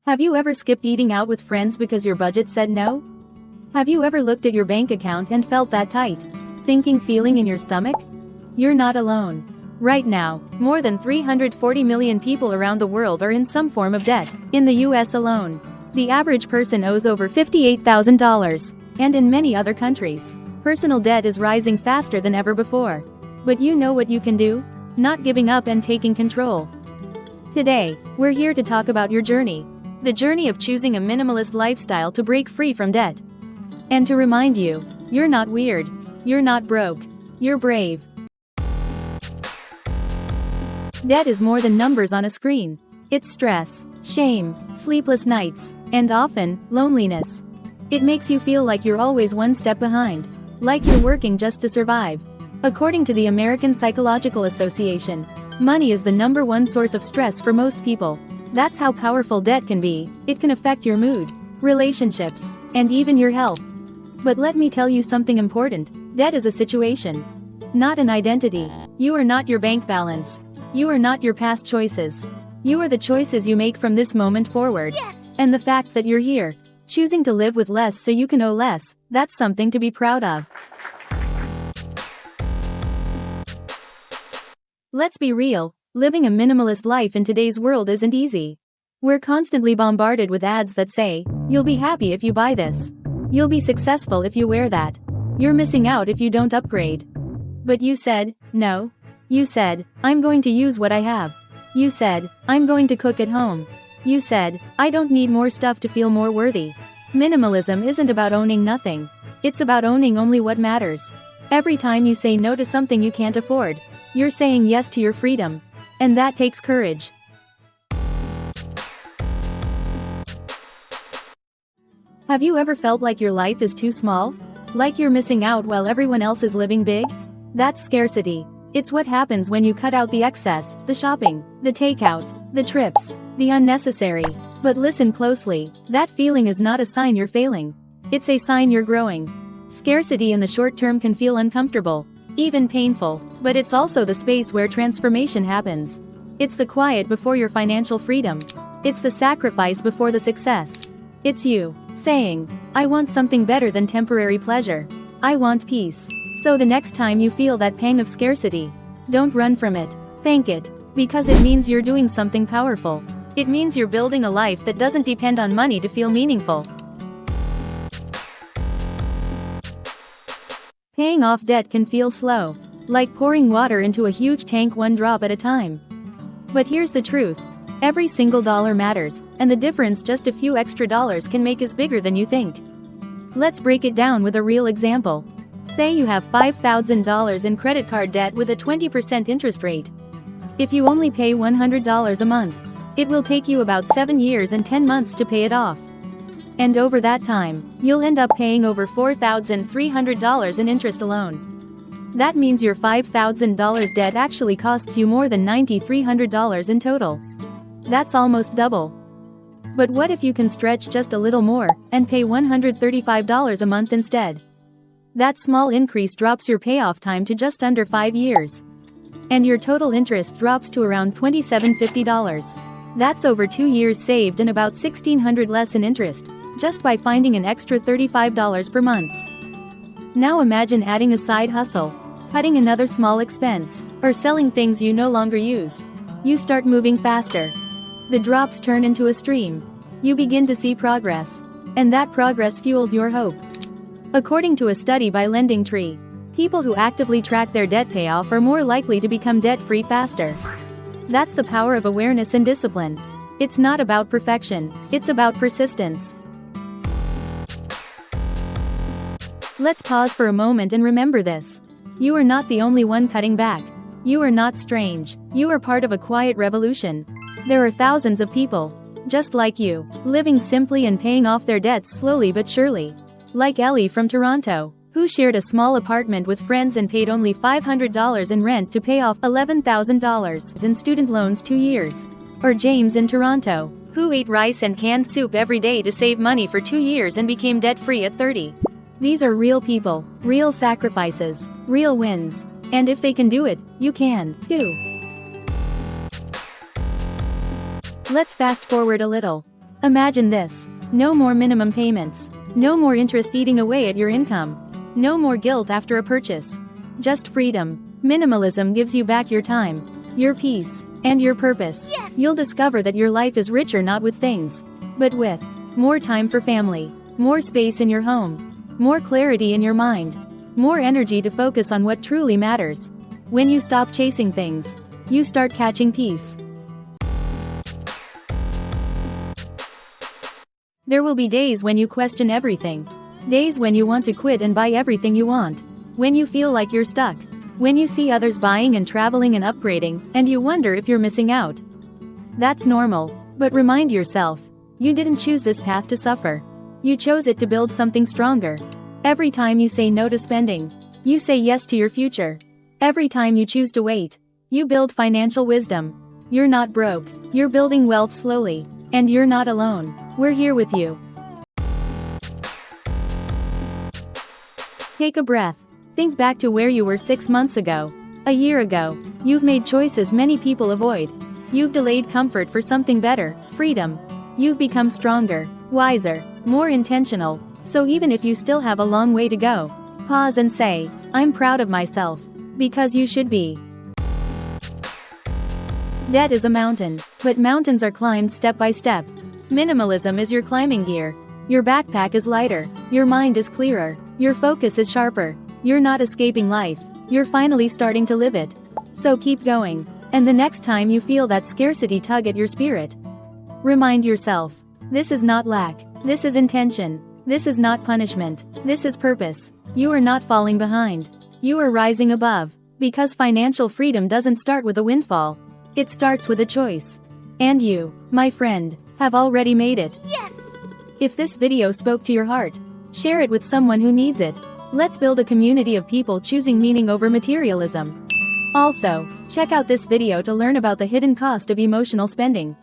Have you ever skipped eating out with friends because your budget said no? Have you ever looked at your bank account and felt that tight, sinking feeling in your stomach? You're not alone. Right now, more than 340 million people around the world are in some form of debt. In the US alone, the average person owes over $58,000. And in many other countries, personal debt is rising faster than ever before. But you know what you can do? Not giving up and taking control. Today, we're here to talk about your journey. The journey of choosing a minimalist lifestyle to break free from debt. And to remind you, you're not weird. You're not broke. You're brave. Debt is more than numbers on a screen. It's stress, shame, sleepless nights, and often, loneliness. It makes you feel like you're always one step behind. Like you're working just to survive. According to the American Psychological Association, money is the #1 source of stress for most people. That's how powerful debt can be. It can affect your mood, relationships, and even your health. But let me tell you something important. Debt is a situation, not an identity. You are not your bank balance. You are not your past choices. You are the choices you make from this moment forward. Yes! And the fact that you're here, choosing to live with less so you can owe less, that's something to be proud of. Let's be real, living a minimalist life in today's world isn't easy. We're constantly bombarded with ads that say, you'll be happy if you buy this. You'll be successful if you wear that. You're missing out if you don't upgrade. But you said, no. You said, I'm going to use what I have. You said, I'm going to cook at home. You said, I don't need more stuff to feel more worthy. Minimalism isn't about owning nothing. It's about owning only what matters. Every time you say no to something you can't afford, you're saying yes to your freedom. And that takes courage. Have you ever felt like your life is too small? Like you're missing out while everyone else is living big? That's scarcity. It's what happens when you cut out the excess, the shopping, the takeout, the trips, the unnecessary. But listen closely, that feeling is not a sign you're failing. It's a sign you're growing. Scarcity in the short term can feel uncomfortable, even painful, but it's also the space where transformation happens. It's the quiet before your financial freedom. It's the sacrifice before the success. It's you saying, I want something better than temporary pleasure. I want peace. So the next time you feel that pang of scarcity, don't run from it. Thank it. Because it means you're doing something powerful. It means you're building a life that doesn't depend on money to feel meaningful. Paying off debt can feel slow, like pouring water into a huge tank one drop at a time. But here's the truth. Every single dollar matters, and the difference just a few extra dollars can make is bigger than you think. Let's break it down with a real example. Say you have $5,000 in credit card debt with a 20% interest rate. If you only pay $100 a month, it will take you about 7 years and 10 months to pay it off. And over that time, you'll end up paying over $4,300 in interest alone. That means your $5,000 debt actually costs you more than $9,300 in total. That's almost double. But what if you can stretch just a little more, and pay $135 a month instead? That small increase drops your payoff time to just under 5 years. And your total interest drops to around $2,750. That's over 2 years saved and about $1,600 less in interest, just by finding an extra $35 per month. Now imagine adding a side hustle, cutting another small expense, or selling things you no longer use. You start moving faster. The drops turn into a stream. You begin to see progress. And that progress fuels your hope. According to a study by LendingTree, people who actively track their debt payoff are more likely to become debt-free faster. That's the power of awareness and discipline. It's not about perfection, it's about persistence. Let's pause for a moment and remember this. You are not the only one cutting back. You are not strange. You are part of a quiet revolution. There are thousands of people, just like you, living simply and paying off their debts slowly but surely. Like Ellie from Toronto, who shared a small apartment with friends and paid only $500 in rent to pay off $11,000 in student loans 2 years. Or James in Toronto, who ate rice and canned soup every day to save money for 2 years and became debt-free at 30. These are real people, real sacrifices, real wins. And if they can do it, you can, too. Let's fast forward a little. Imagine this. No more minimum payments. No more interest eating away at your income. No more guilt after a purchase. Just freedom. Minimalism gives you back your time, your peace, and your purpose. Yes! You'll discover that your life is richer not with things, but with more time for family, more space in your home, more clarity in your mind, more energy to focus on what truly matters. When you stop chasing things, you start catching peace. There will be days when you question everything. Days when you want to quit and buy everything you want. When you feel like you're stuck. When you see others buying and traveling and upgrading, and you wonder if you're missing out. That's normal, but remind yourself, you didn't choose this path to suffer. You chose it to build something stronger. Every time you say no to spending, you say yes to your future. Every time you choose to wait, you build financial wisdom. You're not broke, you're building wealth slowly, and you're not alone. We're here with you. Take a breath. Think back to where you were 6 months ago, a year ago. You've made choices many people avoid. You've delayed comfort for something better, freedom. You've become stronger, wiser, more intentional. So even if you still have a long way to go, pause and say, I'm proud of myself. Because you should be. Debt is a mountain, but mountains are climbed step by step. Minimalism is your climbing gear. Your backpack is lighter, your mind is clearer, your focus is sharper. You're not escaping life, you're finally starting to live it. So keep going, and the next time you feel that scarcity tug at your spirit, remind yourself, this is not lack, this is intention, this is not punishment, this is purpose. You are not falling behind, you are rising above, because financial freedom doesn't start with a windfall, it starts with a choice. And you, my friend, have already made it. Yes! If this video spoke to your heart, share it with someone who needs it. Let's build a community of people choosing meaning over materialism. Also, check out this video to learn about the hidden cost of emotional spending.